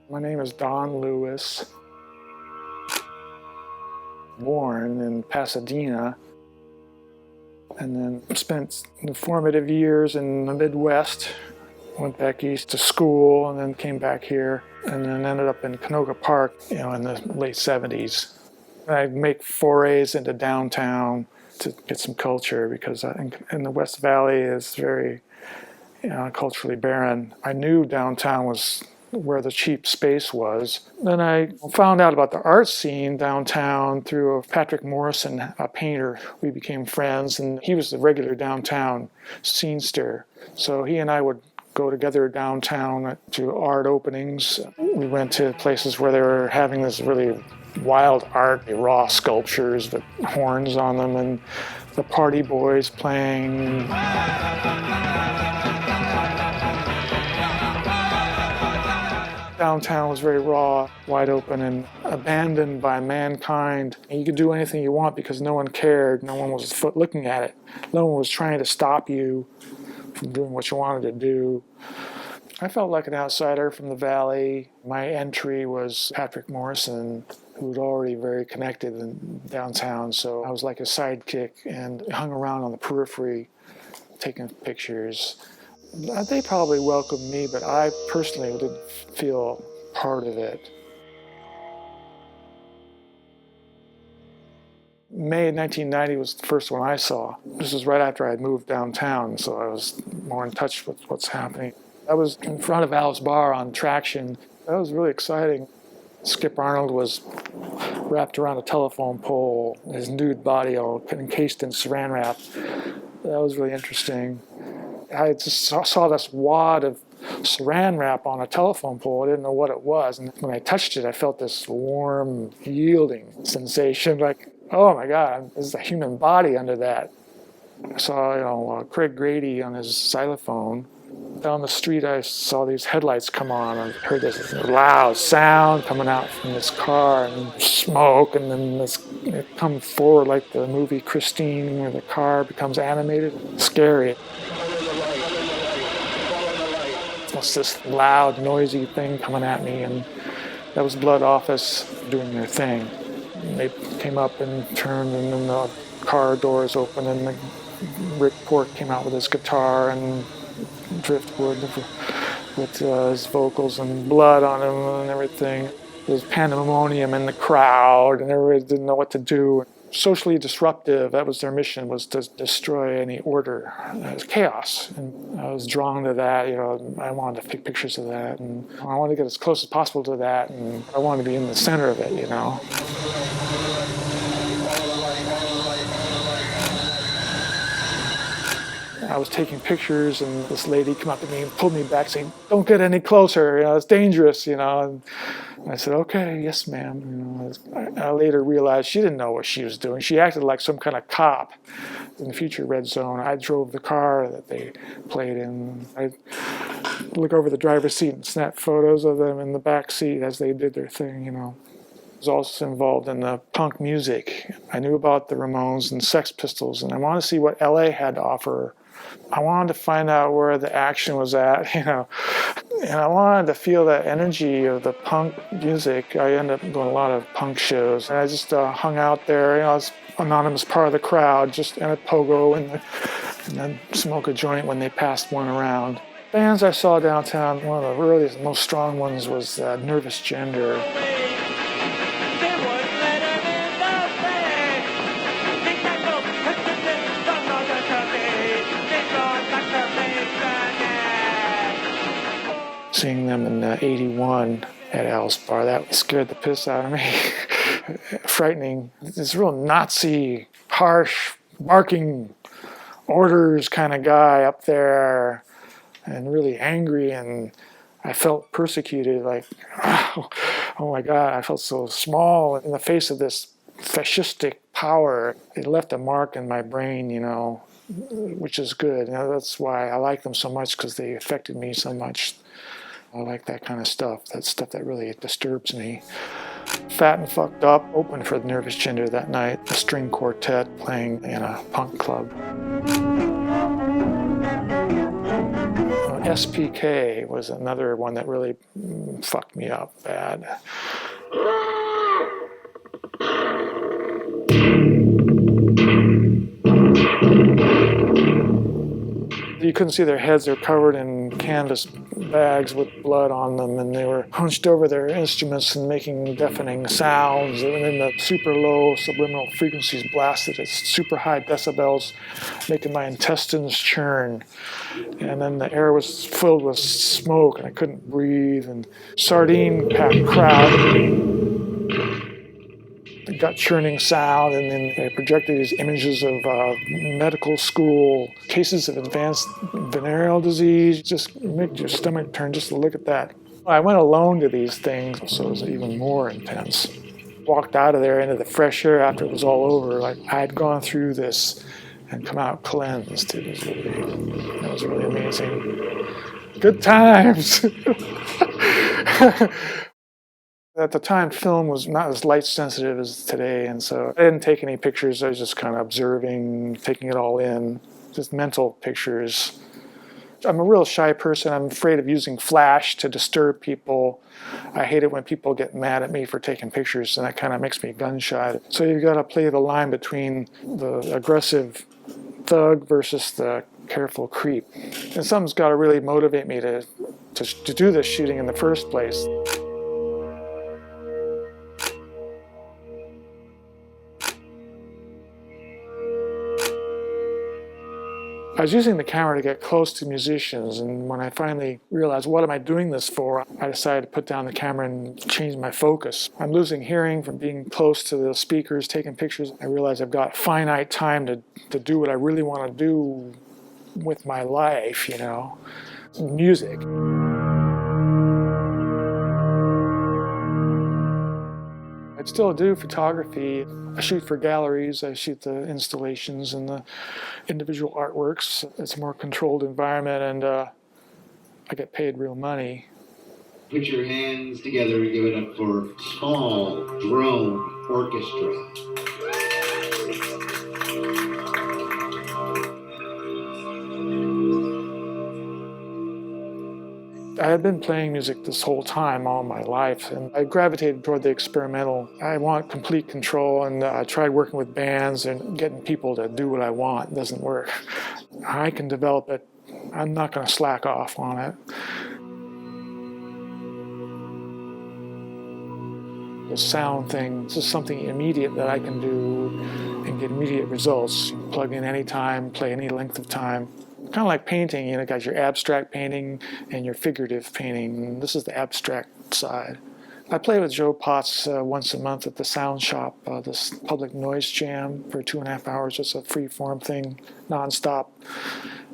My name is Don Lewis, born in Pasadena, and then spent the formative years in the Midwest. Went back east to school and then came back here and then ended up in Canoga Park, in the late 70s. I make forays into downtown to get some culture because I think in the West Valley is very culturally barren. I knew downtown was where the cheap space was. Then I found out about the art scene downtown through Patrick Morrison, a painter. We became friends, and he was the regular downtown scenester. So he and I would go together downtown to art openings. We went to places where they were having this really wild art, raw sculptures with horns on them, and the party boys playing. Downtown was very raw, wide open, and abandoned by mankind. And you could do anything you want because no one cared. No one was looking at it. No one was trying to stop you from doing what you wanted to do. I felt like an outsider from the valley. My entry was Patrick Morrison, who was already very connected in downtown, so I was like a sidekick and hung around on the periphery, taking pictures. They probably welcomed me, but I personally didn't feel part of it. May 1990 was the first one I saw. This was right after I had moved downtown, so I was more in touch with what's happening. I was in front of Al's Bar on Traction. That was really exciting. Skip Arnold was wrapped around a telephone pole, his nude body all encased in saran wrap. That was really interesting. I just saw this wad of saran wrap on a telephone pole. I didn't know what it was. And when I touched it, I felt this warm, yielding sensation, like, oh my God, there's a human body under that. I saw, Craig Grady on his xylophone. Down the street, I saw these headlights come on. I heard this loud sound coming out from this car and smoke, and then it comes forward like the movie Christine, where the car becomes animated. Scary. It's this loud, noisy thing coming at me, and that was Blood Office doing their thing. And they came up and turned, and then the car doors opened, and Rick Pork came out with his guitar and Driftwood with his vocals and blood on him and everything. There was pandemonium in the crowd, and everybody didn't know what to do. Socially disruptive, that was their mission, was to destroy any order. It was chaos, and I was drawn to that. I wanted to take pictures of that, and I wanted to get as close as possible to that, and I wanted to be in the center of it, I was taking pictures, and this lady came up to me and pulled me back, saying, "Don't get any closer, it's dangerous, And I said, "Okay, yes, ma'am." I later realized she didn't know what she was doing. She acted like some kind of cop. In the Future Red Zone, I drove the car that they played in. I'd look over the driver's seat and snap photos of them in the back seat as they did their thing, I was also involved in the punk music. I knew about the Ramones and Sex Pistols, and I wanted to see what L.A. had to offer. I wanted to find out where the action was at, and I wanted to feel that energy of the punk music. I ended up doing a lot of punk shows, and I just hung out there, I was an anonymous part of the crowd, just in a pogo and then smoke a joint when they passed one around. Bands I saw downtown, one of the earliest, most strong ones was Nervous Gender. Seeing them in 81 at Al's Bar, that scared the piss out of me. Frightening. This real Nazi, harsh, barking orders kind of guy up there, and really angry, and I felt persecuted, like, oh my God, I felt so small in the face of this fascistic power. It left a mark in my brain, which is good. That's why I like them so much, because they affected me so much. I like that kind of stuff, that really disturbs me. Fat and Fucked Up opened for the Nervous Gender that night, a string quartet playing in a punk club. SPK was another one that really fucked me up bad. You couldn't see their heads. They're covered in canvas bags with blood on them, and they were hunched over their instruments and making deafening sounds. And then the super low subliminal frequencies blasted at super high decibels, making my intestines churn. And then the air was filled with smoke, and I couldn't breathe. And sardine-packed crowd. Gut churning sound, and then they projected these images of medical school cases of advanced venereal disease. Just make your stomach turn just to look at that. I went alone to these things, so it was even more intense. Walked out of there into the fresh air after it was all over, like I had gone through this and come out cleansed. It was really amazing. Good times. At the time, film was not as light sensitive as today, and so I didn't take any pictures. I was just kind of observing, taking it all in, just mental pictures. I'm a real shy person. I'm afraid of using flash to disturb people. I hate it when people get mad at me for taking pictures, and that kind of makes me gun shy. So you've got to play the line between the aggressive thug versus the careful creep. And something's got to really motivate me to do this shooting in the first place. I was using the camera to get close to musicians, and when I finally realized, what am I doing this for, I decided to put down the camera and change my focus. I'm losing hearing from being close to the speakers, taking pictures. I realize I've got finite time to do what I really want to do with my life, music. I still do photography. I shoot for galleries, I shoot the installations and the individual artworks. It's a more controlled environment, and I get paid real money. Put your hands together and give it up for Small Drone Orchestra. I had been playing music this whole time, all my life, and I gravitated toward the experimental. I want complete control, and I tried working with bands and getting people to do what I want. It doesn't work. I can develop it. I'm not going to slack off on it. The sound thing, this is something immediate that I can do and get immediate results. You can plug in any time, play any length of time. Kind of like painting, you got your abstract painting and your figurative painting. This is the abstract side. I play with Joe Potts once a month at the Sound Shop, this public noise jam for 2.5 hours. It's a free-form thing, nonstop,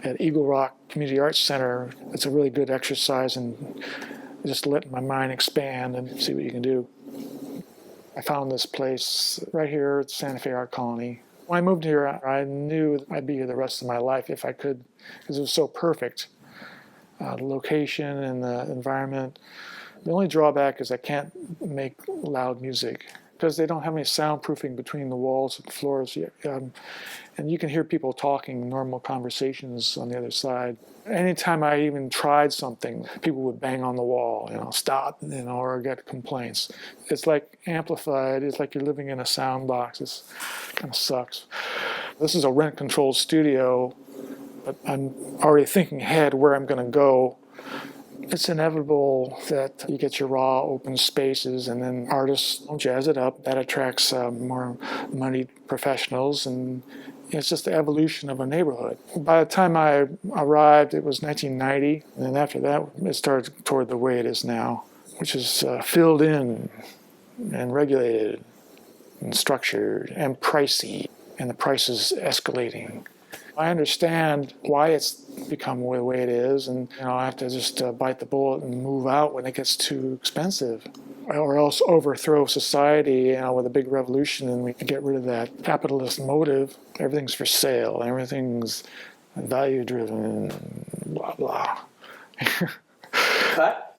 at Eagle Rock Community Arts Center. It's a really good exercise and just let my mind expand and see what you can do. I found this place right here at Santa Fe Art Colony. When I moved here, I knew I'd be here the rest of my life if I could, because it was so perfect. The location and the environment. The only drawback is I can't make loud music because they don't have any soundproofing between the walls and floors. And you can hear people talking, normal conversations on the other side. Anytime I even tried something, people would bang on the wall, stop, or get complaints. It's like amplified. It's like you're living in a sound box. It kind of sucks. This is a rent-controlled studio, but I'm already thinking ahead where I'm going to go. It's inevitable that you get your raw, open spaces, and then artists jazz it up. That attracts more moneyed professionals, and it's just the evolution of a neighborhood. By the time I arrived, it was 1990, and then after that, it started toward the way it is now, which is filled in and regulated and structured and pricey, and the price is escalating. I understand why it's become the way it is, and I have to just bite the bullet and move out when it gets too expensive, or else overthrow society with a big revolution and we get rid of that capitalist motive. Everything's for sale, everything's value driven, blah blah. Cut.